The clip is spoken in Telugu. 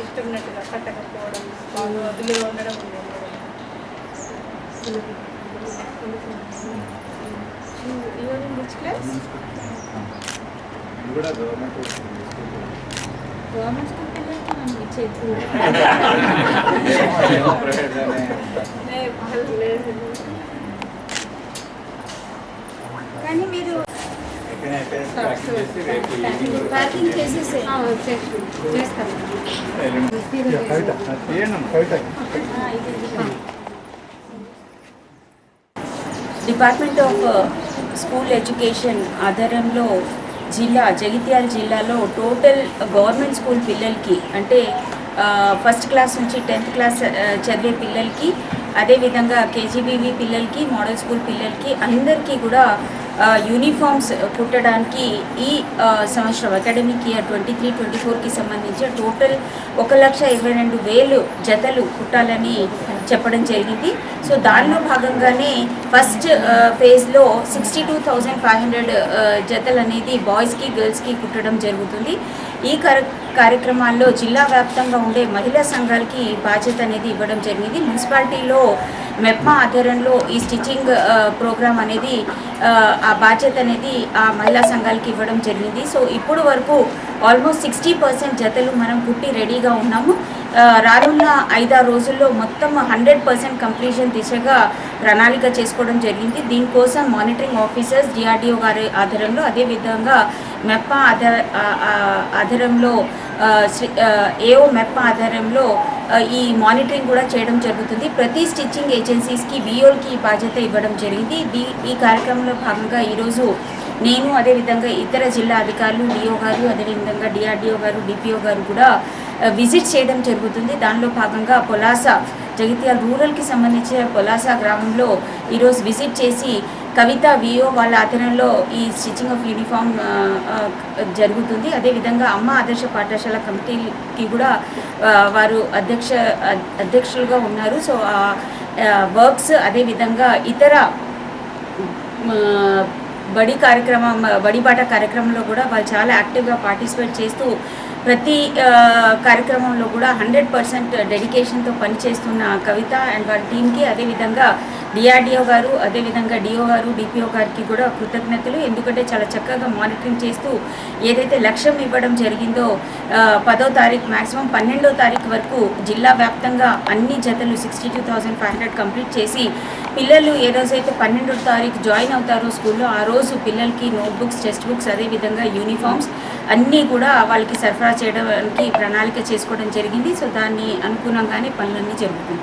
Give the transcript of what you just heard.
ఇష్టమైనట్టుగా కట్టకపోవడం అందులో ఉండడం గవర్నమెంట్ స్కూల్ పిల్లలకి మనం ఇచ్చేది కానీ మీరు ప్యాకింగ్ చేసేసి చేస్తాం. డిపార్ట్మెంట్ ఆఫ్ స్కూల్ ఎడ్యుకేషన్ ఆధ్వర్యంలో జగిత్యాల జిల్లాలో టోటల్ గవర్నమెంట్ స్కూల్ పిల్లలకి అంటే ఫస్ట్ క్లాస్ నుంచి 10th క్లాస్ చదివే పిల్లలకి, అదేవిధంగా కేజీబీవీ పిల్లలకి, మోడల్ స్కూల్ పిల్లలకి అందరికీ కూడా యూనిఫామ్స్ కుట్టడానికి ఈ సంవత్సరం అకాడమిక్ ఇయర్ 23-24కి సంబంధించి టోటల్ 1,22,000 జతలు కుట్టాలని చెప్పడం జరిగింది. సో దానిలో భాగంగానే ఫస్ట్ ఫేజ్లో 62,500 జతలు అనేది బాయ్స్కి గర్ల్స్కి కుట్టడం జరుగుతుంది. ఈ కార్యక్రమాల్లో జిల్లా వ్యాప్తంగా ఉండే మహిళా సంఘాలకి బాధ్యత అనేది ఇవ్వడం జరిగింది. మున్సిపాలిటీలో మెప్మా ఆధ్వర్యంలో ఈ స్టిచ్చింగ్ ప్రోగ్రామ్ అనేది ఆ బాధ్యత అనేది ఆ మహిళా సంఘాలకి ఇవ్వడం జరిగింది. సో ఇప్పుడు వరకు ఆల్మోస్ట్ 60% జతలు మనం కుట్టి రెడీగా ఉన్నాము. రానున్న 5-6 రోజుల్లో మొత్తం 100% కంప్లీషన్ దిశగా ప్రణాళిక చేసుకోవడం జరిగింది. దీనికోసం మానిటరింగ్ ఆఫీసర్స్ డిఆర్డిఓ గారి ఆధ్వర్యంలో, అదేవిధంగా మెప్పా ఆధ్వర్యంలో ఏఓ మెప్పా ఆధ్వర్యంలో ఈ మానిటరింగ్ కూడా చేయడం జరుగుతుంది. ప్రతి స్టిచ్చింగ్ ఏజెన్సీస్కి విఓల్కి బాధ్యత ఇవ్వడం జరిగింది. ఈ కార్యక్రమంలో భాగంగా ఈరోజు నేను, అదేవిధంగా ఇతర జిల్లా అధికారులు, డిఓ గారు, అదేవిధంగా డిఆర్డిఓ గారు, డిపిఓ గారు కూడా విజిట్ చేయడం జరుగుతుంది. దానిలో భాగంగా పొలాస జగిత్యాల రూరల్కి సంబంధించిన పొలాస గ్రామంలో ఈరోజు విజిట్ చేసి కవిత విఓ వాళ్ళ ఆధ్వర్యంలో ఈ స్టిచ్చింగ్ ఆఫ్ యూనిఫామ్ జరుగుతుంది. అదేవిధంగా అమ్మ ఆదర్శ పాఠశాల కమిటీకి కూడా వారు అధ్యక్షులుగా ఉన్నారు. సో వర్క్స్ అదేవిధంగా ఇతర బడిబాట కార్యక్రమంలో కూడా వాళ్ళు చాలా యాక్టివ్గా పార్టిసిపేట్ చేస్తూ ప్రతి కార్యక్రమంలో కూడా 100% డెడికేషన్తో పనిచేస్తున్న కవిత అండ్ వాళ్ళ టీంకి, అదేవిధంగా డిఆర్డిఓ గారు, అదేవిధంగా డిఓ గారు, డిపిఓ గారికి కూడా కృతజ్ఞతలు. ఎందుకంటే చాలా చక్కగా మానిటరింగ్ చేస్తూ ఏదైతే లక్ష్యం ఇవ్వడం జరిగిందో 10వ తారీఖు మ్యాక్సిమం 12వ తారీఖు వరకు జిల్లా వ్యాప్తంగా అన్ని జతలు 62,500 కంప్లీట్ చేసి పిల్లలు ఏ రోజైతే 12వ తారీఖు జాయిన్ అవుతారో స్కూల్లో ఆ రోజు పిల్లలకి నోట్బుక్స్, టెక్స్ట్ బుక్స్, అదేవిధంగా యూనిఫామ్స్ అన్నీ కూడా వాళ్ళకి సరఫరా చేయడానికి ప్రణాళిక చేసుకోవడం జరిగింది. సో దాన్ని అనుగుణంగానే పనులన్నీ జరుగుతుంది.